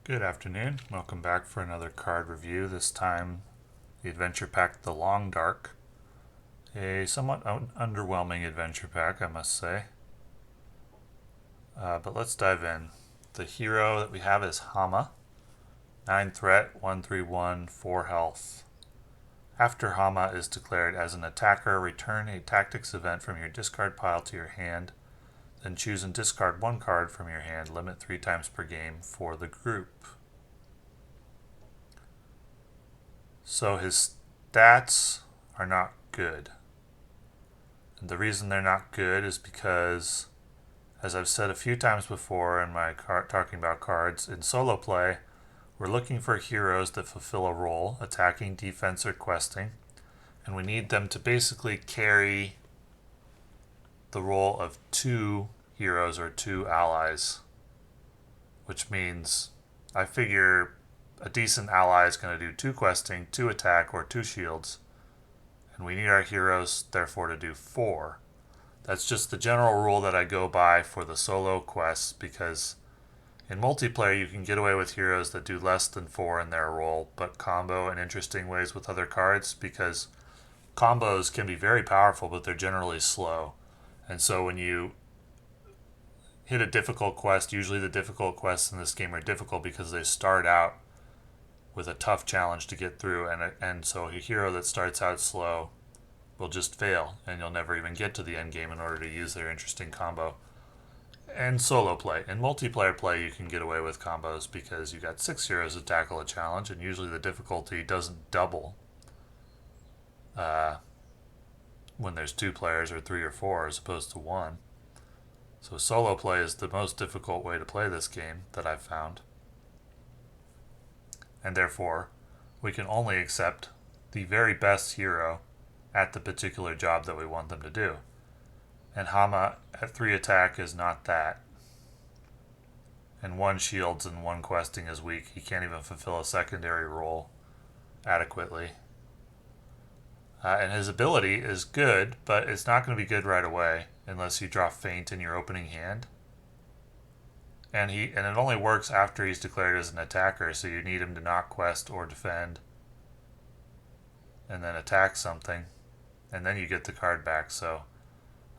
Good afternoon. Welcome back for another card review. This time, the adventure pack The Long Dark. A somewhat underwhelming adventure pack, I must say. But let's dive in. The hero that we have is Hama. 9 threat, 1/3/1, 4 health. After Hama is declared as an attacker, return a tactics event from your discard pile to your hand. Then choose and discard one card from your hand, limit 3 times per game for the group. So his stats are not good. And the reason they're not good is because, as I've said a few times before in my talking about cards, in solo play, we're looking for heroes that fulfill a role, attacking, defense, or questing, and we need them to basically carry the role of 2 heroes or 2 allies, which means I figure a decent ally is going to do 2 questing, 2 attack, or 2 shields, and we need our heroes therefore to do 4. That's just the general rule that I go by for the solo quests, because in multiplayer you can get away with heroes that do less than 4 in their role, but combo in interesting ways with other cards, because combos can be very powerful, but they're generally slow. And so when you hit a difficult quest, usually the difficult quests in this game are difficult because they start out with a tough challenge to get through, and so a hero that starts out slow will just fail, and you'll never even get to the end game in order to use their interesting combo. And solo play. In multiplayer play, you can get away with combos because you got 6 heroes to tackle a challenge, and usually the difficulty doesn't double when there's 2 players or 3 or 4 as opposed to 1. So solo play is the most difficult way to play this game that I've found. And therefore, we can only accept the very best hero at the particular job that we want them to do. And Hama at 3 attack is not that. And 1 shields and 1 questing is weak. He can't even fulfill a secondary role adequately. And his ability is good, but it's not going to be good right away unless you draw Feint in your opening hand. And it only works after he's declared as an attacker, so you need him to not quest or defend, and then attack something, and then you get the card back. So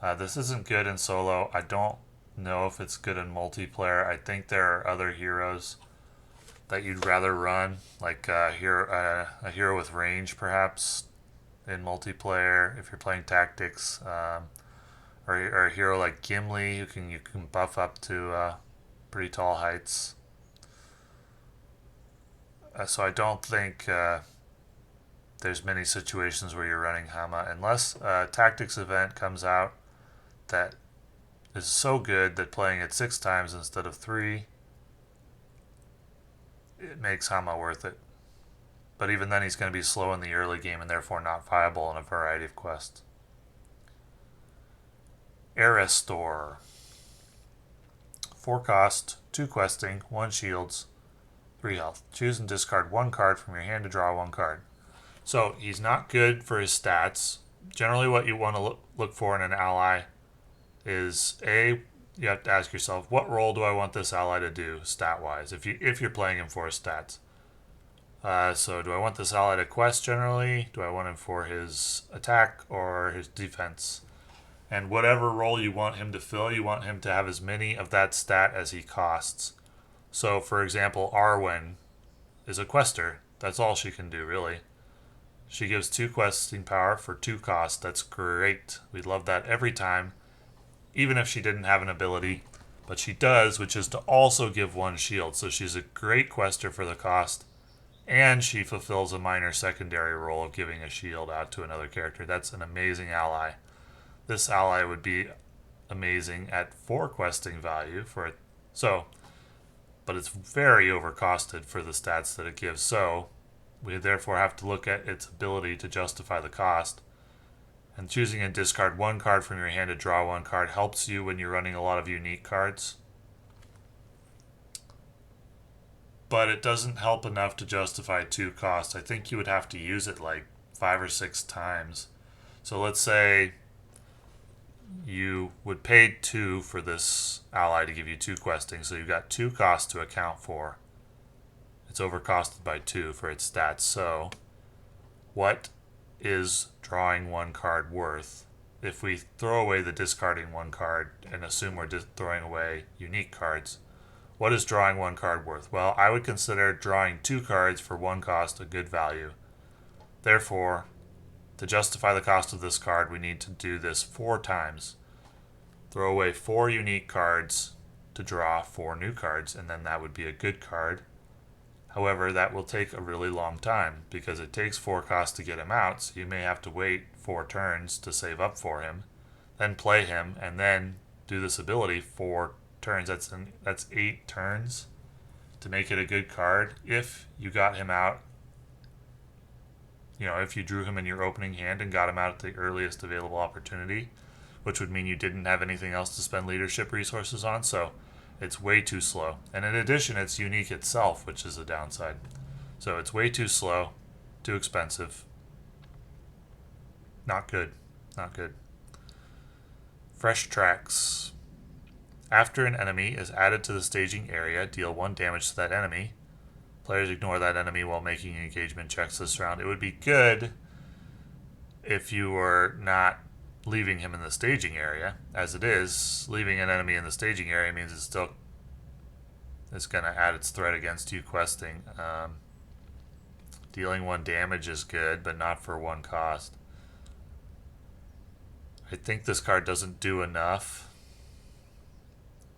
this isn't good in solo. I don't know if it's good in multiplayer. I think there are other heroes that you'd rather run, like a hero with range, perhaps, in multiplayer if you're playing tactics, or a hero like Gimli you can buff up to pretty tall heights. So I don't think there's many situations where you're running Hama unless a tactics event comes out that is so good that playing it 6 times instead of 3, it makes Hama worth it. But even then he's going to be slow in the early game and therefore not viable in a variety of quests. Arestor. 4 cost, 2 questing, 1 shields, 3 health. Choose and discard 1 card from your hand to draw 1 card. So he's not good for his stats. Generally what you want to look for in an ally is you have to ask yourself, what role do I want this ally to do stat-wise if you're playing him for his stats. So do I want this ally to quest generally? Do I want him for his attack or his defense? And whatever role you want him to fill, you want him to have as many of that stat as he costs. So, for example, Arwen is a quester. That's all she can do, really. She gives 2 questing power for 2 costs. That's great. We love that every time, even if she didn't have an ability. But she does, which is to also give 1 shield. So she's a great quester for the cost. And she fulfills a minor secondary role of giving a shield out to another character. That's an amazing ally. This ally would be amazing at 4 questing value for it. So, but it's very overcosted for the stats that it gives. So, we therefore have to look at its ability to justify the cost. And choosing and discard 1 card from your hand to draw 1 card helps you when you're running a lot of unique cards. But it doesn't help enough to justify 2 costs. I think you would have to use it like 5 or 6 times. So let's say you would pay 2 for this ally to give you 2 questing, so you've got 2 costs to account for. It's overcosted by 2 for its stats. So what is drawing 1 card worth? If we throw away the discarding 1 card and assume we're throwing away unique cards, what is drawing 1 card worth? Well, I would consider drawing 2 cards for 1 cost a good value. Therefore, to justify the cost of this card, we need to do this 4 times. Throw away 4 unique cards to draw 4 new cards, and then that would be a good card. However, that will take a really long time because it takes 4 costs to get him out, so you may have to wait 4 turns to save up for him, then play him, and then do this ability 4 turns. That's 8 turns to make it a good card. If you got him out, if you drew him in your opening hand and got him out at the earliest available opportunity, which would mean you didn't have anything else to spend leadership resources on, so it's way too slow. And in addition, it's unique itself, which is a downside. So it's way too slow, too expensive. Not good. Not good. Fresh tracks. After an enemy is added to the staging area, deal 1 damage to that enemy. Players ignore that enemy while making engagement checks this round. It would be good if you were not leaving him in the staging area. As it is, leaving an enemy in the staging area means it's going to add its threat against you questing. Dealing 1 damage is good, but not for 1 cost. I think this card doesn't do enough.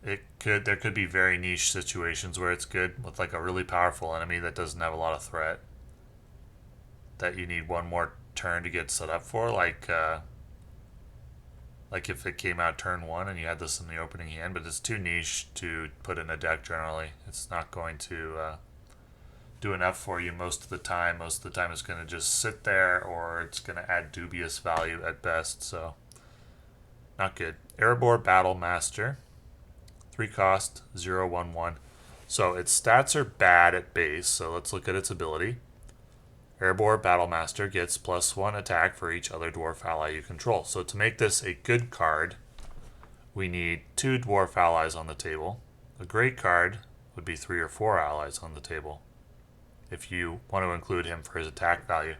There could be very niche situations where it's good with like a really powerful enemy that doesn't have a lot of threat, that you need 1 more turn to get set up for, like if it came out turn 1 and you had this in the opening hand, but it's too niche to put in a deck generally. It's not going to do enough for you most of the time. Most of the time it's going to just sit there, or it's going to add dubious value at best, so not good. Erebor Battle Master. 3 cost, 0/1/1. So its stats are bad at base, so let's look at its ability. Erebor Battlemaster gets +1 attack for each other dwarf ally you control. So to make this a good card, we need 2 dwarf allies on the table. A great card would be 3 or 4 allies on the table, if you want to include him for his attack value.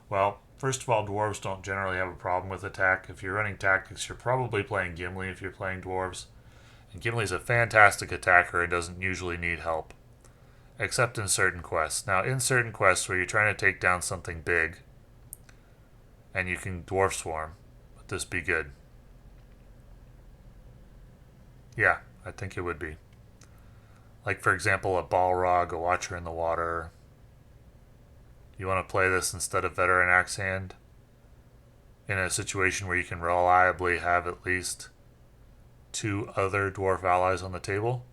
Well, first of all, dwarves don't generally have a problem with attack. If you're running tactics, you're probably playing Gimli if you're playing dwarves. And Gimli's a fantastic attacker and doesn't usually need help, except in certain quests. Now, in certain quests where you're trying to take down something big, and you can dwarf swarm, would this be good? Yeah, I think it would be. Like, for example, a Balrog, a Watcher in the Water. You want to play this instead of Veteran Axe Hand in a situation where you can reliably have at least 2 other dwarf allies on the table.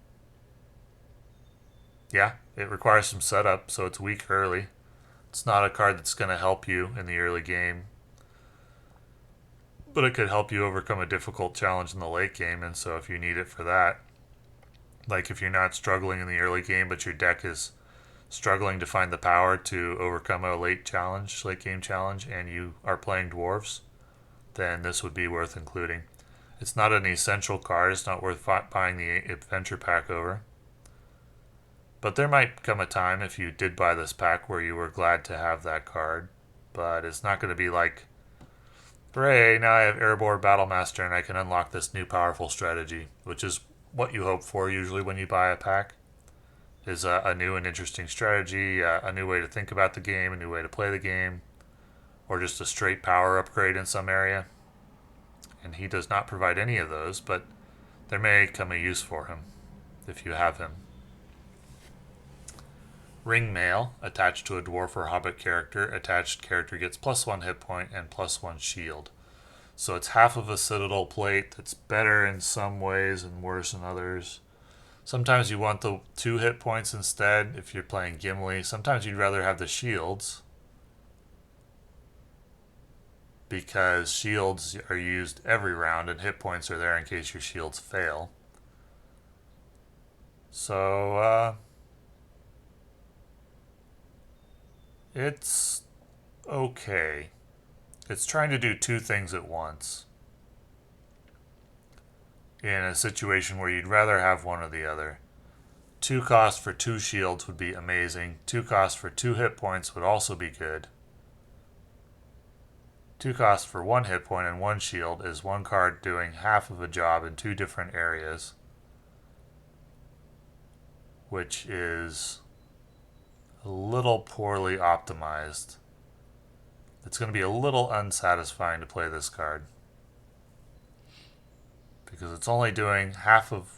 Yeah, it requires some setup, so it's weak early. It's not a card that's going to help you in the early game, but it could help you overcome a difficult challenge in the late game, and so if you need it for that, like if you're not struggling in the early game, but your deck is struggling to find the power to overcome a late game challenge, and you are playing dwarves, then this would be worth including. It's not an essential card. It's not worth buying the adventure pack over. But there might come a time, if you did buy this pack, where you were glad to have that card. But it's not going to be like, hooray, now I have Erebor Battlemaster and I can unlock this new powerful strategy, which is what you hope for usually when you buy a pack, is a new and interesting strategy, a new way to think about the game, a new way to play the game, or just a straight power upgrade in some area. And he does not provide any of those, but there may come a use for him if you have him. Ring Mail, attached to a dwarf or hobbit character. Attached character gets +1 hit point and +1 shield. So it's half of a Citadel plate that's better in some ways and worse in others. Sometimes you want the 2 hit points instead if you're playing Gimli. Sometimes you'd rather have the shields, because shields are used every round and hit points are there in case your shields fail. So, it's okay. It's trying to do 2 things at once in a situation where you'd rather have one or the other. 2 cost for 2 shields would be amazing. 2 cost for 2 hit points would also be good. 2 cost for 1 hit point and 1 shield is 1 card doing half of a job in 2 different areas, which is a little poorly optimized. It's going to be a little unsatisfying to play this card because it's only doing half of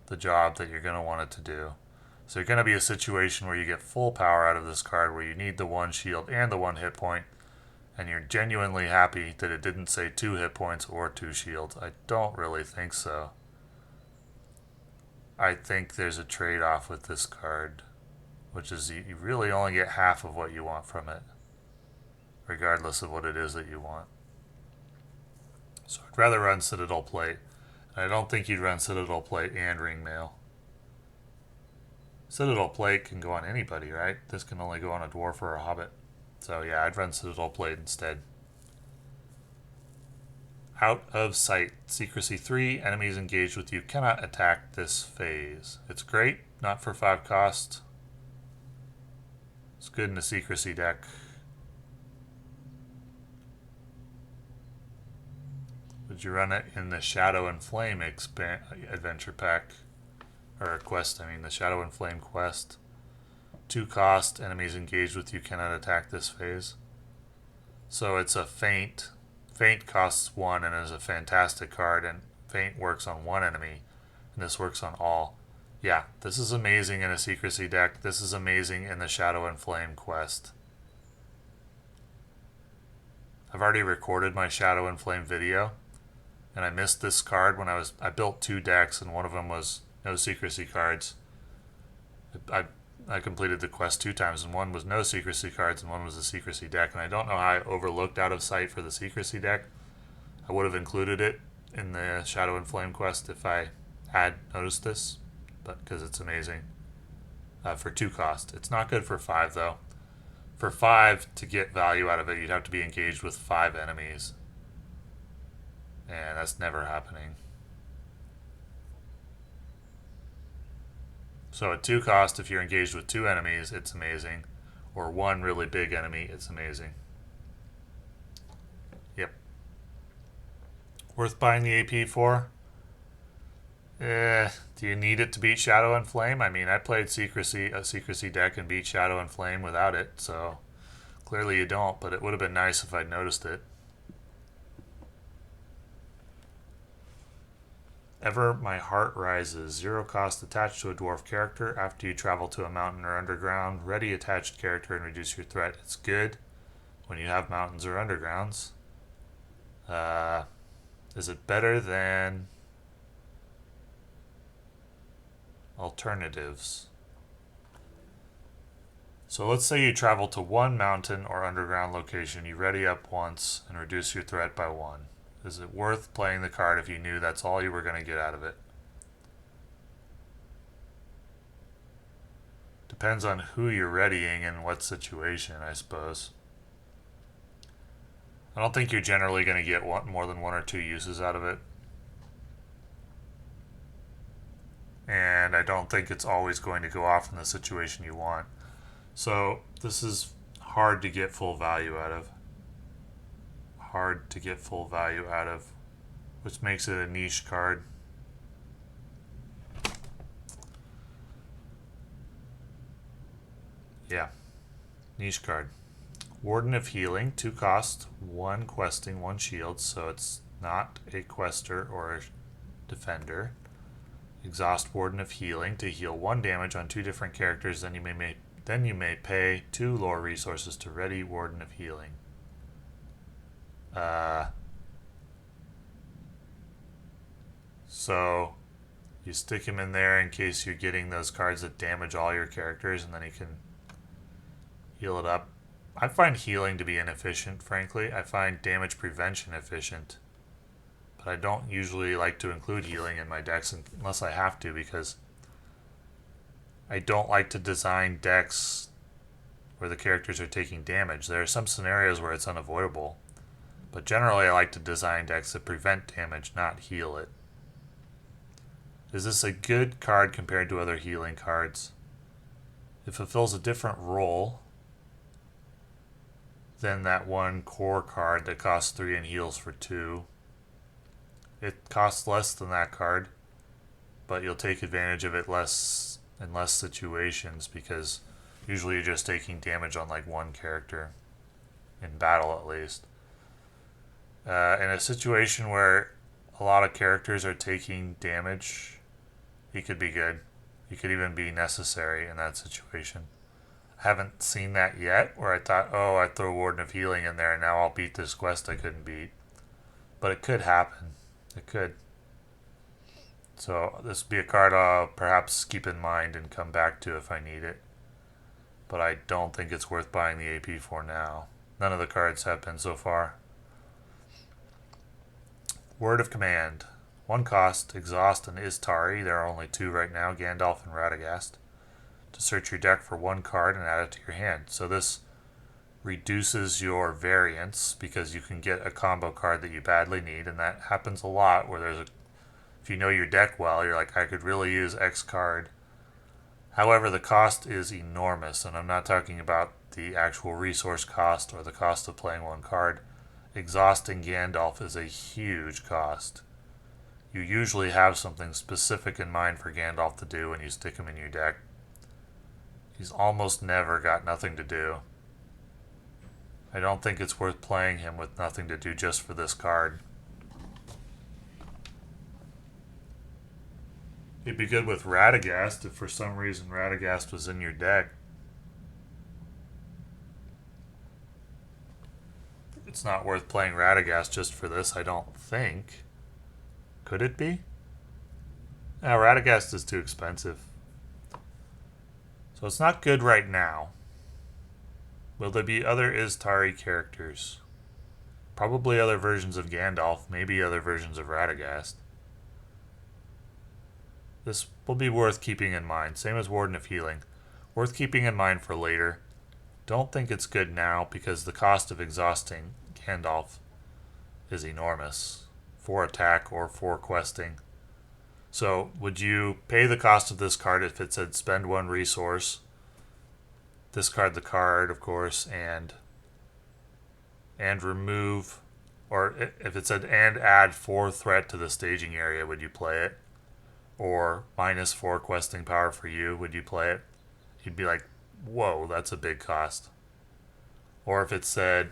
the job that you're going to want it to do. So you're going to be a situation where you get full power out of this card where you need the 1 shield and the 1 hit point, and you're genuinely happy that it didn't say 2 hit points or 2 shields. I don't really think so. I think there's a trade-off with this card, which is you really only get half of what you want from it, regardless of what it is that you want. So I'd rather run Citadel Plate. I don't think you'd run Citadel Plate and Ringmail. Citadel Plate can go on anybody, right? This can only go on a dwarf or a hobbit. So yeah, I'd run Citadel Plate instead. Out of sight. Secrecy 3. Enemies engaged with you cannot attack this phase. It's great. Not for 5 cost. It's good in the Secrecy deck. Would you run it in the Shadow and Flame adventure pack? Or quest, I mean the Shadow and Flame quest. 2 cost. Enemies engaged with you cannot attack this phase. So it's a feint. Feint costs 1 and is a fantastic card, and Feint works on 1 enemy, and this works on all. Yeah, this is amazing in a Secrecy deck. This is amazing in the Shadow and Flame quest. I've already recorded my Shadow and Flame video, and I missed this card when I built 2 decks, and one of them was no Secrecy cards. I completed the quest 2 times, and one was no Secrecy cards and one was a Secrecy deck, and I don't know how I overlooked Out of Sight for the Secrecy deck. I would have included it in the Shadow and Flame quest if I had noticed this, but because it's amazing. For 2 cost. It's not good for 5 though. For 5, to get value out of it, you'd have to be engaged with 5 enemies, and that's never happening. So at 2 cost, if you're engaged with 2 enemies, it's amazing. Or 1 really big enemy, it's amazing. Yep. Worth buying the AP for? Do you need it to beat Shadow and Flame? I mean, I played a Secrecy deck and beat Shadow and Flame without it, so clearly you don't, but it would have been nice if I'd noticed it. Ever My Heart Rises. 0 cost attached to a dwarf character. After you travel to a mountain or underground, ready attached character and reduce your threat. It's good when you have mountains or undergrounds. Is it better than alternatives? So let's say you travel to 1 mountain or underground location. You ready up once and reduce your threat by 1. Is it worth playing the card if you knew that's all you were going to get out of it? Depends on who you're readying and what situation, I suppose. I don't think you're generally going to get more than 1 or 2 uses out of it. And I don't think it's always going to go off in the situation you want. So this is hard to get full value out of. Which makes it a niche card. Yeah, niche card. Warden of Healing, 2 cost, 1 questing, 1 shield, so it's not a quester or a defender. Exhaust Warden of Healing to heal 1 damage on 2 different characters, then you may pay 2 lore resources to ready Warden of Healing. So you stick him in there in case you're getting those cards that damage all your characters, and then he can heal it up. I find healing to be inefficient, frankly. I find damage prevention efficient, but I don't usually like to include healing in my decks unless I have to, because I don't like to design decks where the characters are taking damage. There are some scenarios where it's unavoidable, but generally I like to design decks that prevent damage, not heal it. Is this a good card compared to other healing cards? It fulfills a different role than that one core card that costs 3 and heals for 2. It costs less than that card, but you'll take advantage of it less in less situations because usually you're just taking damage on like one character, in battle at least. In a situation where a lot of characters are taking damage, he could be good. He could even be necessary in that situation. I haven't seen that yet where I thought, oh, I'd throw Warden of Healing in there and now I'll beat this quest I couldn't beat. But it could happen. It could. So this would be a card I'll perhaps keep in mind and come back to if I need it. But I don't think it's worth buying the AP for now. None of the cards have been so far. Word of Command. 1 cost, Exhaust and Istari. There are only 2 right now, Gandalf and Radagast. To search your deck for 1 card and add it to your hand. So this reduces your variance because you can get a combo card that you badly need, and that happens a lot where if you know your deck well, you're like, I could really use X card. However, the cost is enormous, and I'm not talking about the actual resource cost or the cost of playing 1 card. Exhausting Gandalf is a huge cost. You usually have something specific in mind for Gandalf to do when you stick him in your deck. He's almost never got nothing to do. I don't think it's worth playing him with nothing to do just for this card. He'd be good with Radagast if for some reason Radagast was in your deck. It's not worth playing Radagast just for this, I don't think. Could it be? No, Radagast is too expensive. So it's not good right now. Will there be other Istari characters? Probably other versions of Gandalf, maybe other versions of Radagast. This will be worth keeping in mind. Same as Warden of Healing. Worth keeping in mind for later. Don't think it's good now because the cost of exhausting Gandalf is enormous. 4 attack or 4 questing. So would you pay the cost of this card if it said spend 1 resource, discard the card, of course, and remove, or if it said and add 4 threat to the staging area, would you play it? Or minus 4 questing power for you, would you play it? You'd be like, whoa, that's a big cost. Or if it said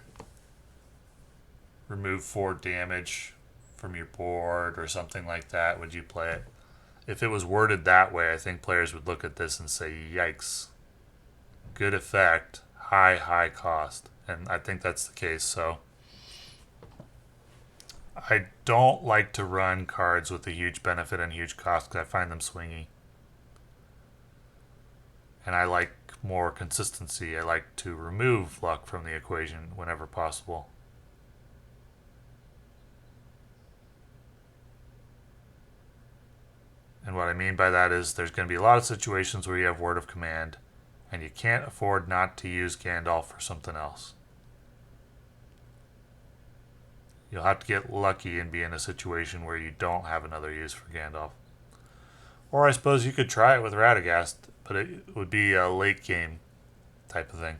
remove 4 damage from your board or something like that, would you play it? If it was worded that way, I think players would look at this and say, yikes. Good effect, high cost. And I think that's the case, so I don't like to run cards with a huge benefit and huge cost because I find them swingy. And I like more consistency. I like to remove luck from the equation whenever possible. And what I mean by that is there's going to be a lot of situations where you have Word of Command and you can't afford not to use Gandalf for something else. You'll have to get lucky and be in a situation where you don't have another use for Gandalf. Or I suppose you could try it with Radagast, but it would be a late game type of thing.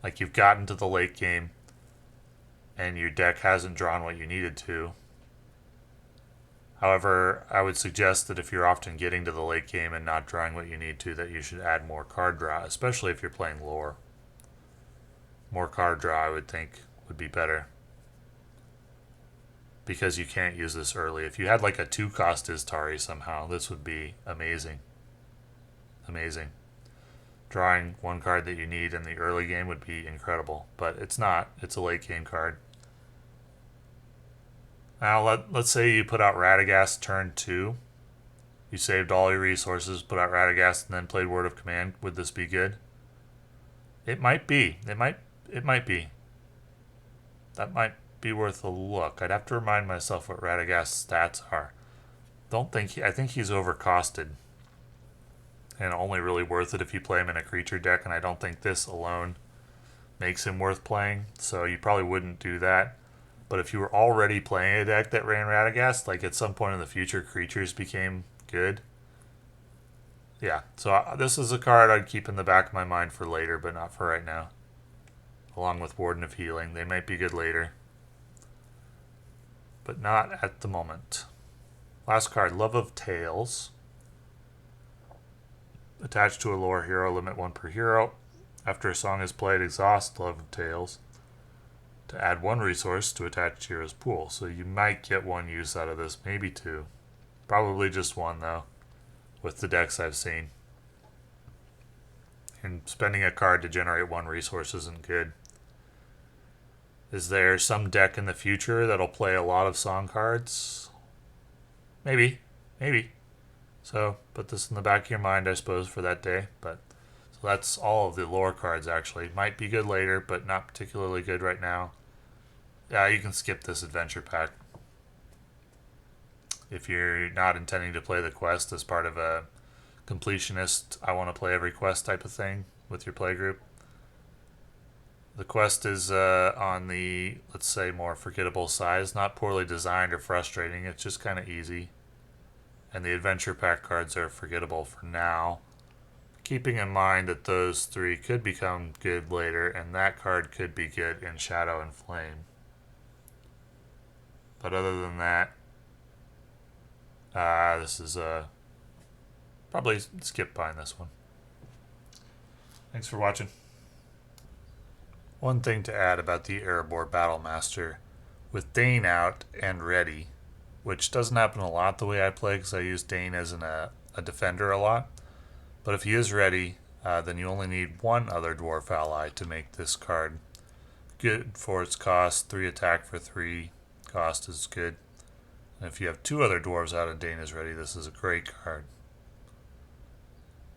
Like you've gotten to the late game and your deck hasn't drawn what you needed to. However, I would suggest that if you're often getting to the late game and not drawing what you need to, that you should add more card draw, especially if you're playing lore. More card draw, I would think, would be better. Because you can't use this early. If you had like a 2-cost Istari somehow, this would be amazing. Amazing. Drawing 1 card that you need in the early game would be incredible. But it's not. It's a late game card. Now, let's say you put out Radagast turn 2. You saved all your resources, put out Radagast, and then played Word of Command. Would this be good? It might be. It might be. That might be worth a look. I'd have to remind myself what Radagast's stats are. I think he's overcosted. And only really worth it if you play him in a creature deck, and I don't think this alone makes him worth playing. So you probably wouldn't do that. But if you were already playing a deck that ran Radagast, like at some point in the future creatures became good, Yeah, so this is a card I'd keep in the back of my mind for later, but not for right now. Along with Warden of Healing. They might be good later, but not at the moment. Last card, Love of Tales. Attached to a lore hero, limit 1 per hero. After a song is played, exhaust Love of Tales to add 1 resource to attach to hero's pool. So you might get 1 use out of this, maybe 2. Probably just 1 though, with the decks I've seen. And spending a card to generate 1 resource isn't good. Is there some deck in the future that'll play a lot of song cards? Maybe. Maybe. So put this in the back of your mind, I suppose, for that day. But so that's all of the lore cards actually. Might be good later, but not particularly good right now. Yeah, you can skip this adventure pack. If you're not intending to play the quest as part of a completionist, I want to play every quest type of thing with your playgroup. The quest is on the, let's say, more forgettable size. Not poorly designed or frustrating. It's just kind of easy. And the adventure pack cards are forgettable for now. Keeping in mind that those 3 could become good later, and that card could be good in Shadow and Flame. But other than that, this is probably skip buying this one. Thanks for watching. One thing to add about the Erebor Battlemaster, with Dane out and ready, which doesn't happen a lot the way I play because I use Dane as a defender a lot. But if he is ready, then you only need 1 other dwarf ally to make this card good for its cost. 3 attack for 3 cost is good. And if you have 2 other dwarves out and Dane is ready, this is a great card.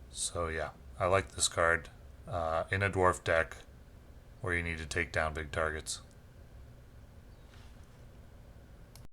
So yeah, I like this card in a dwarf deck where you need to take down big targets.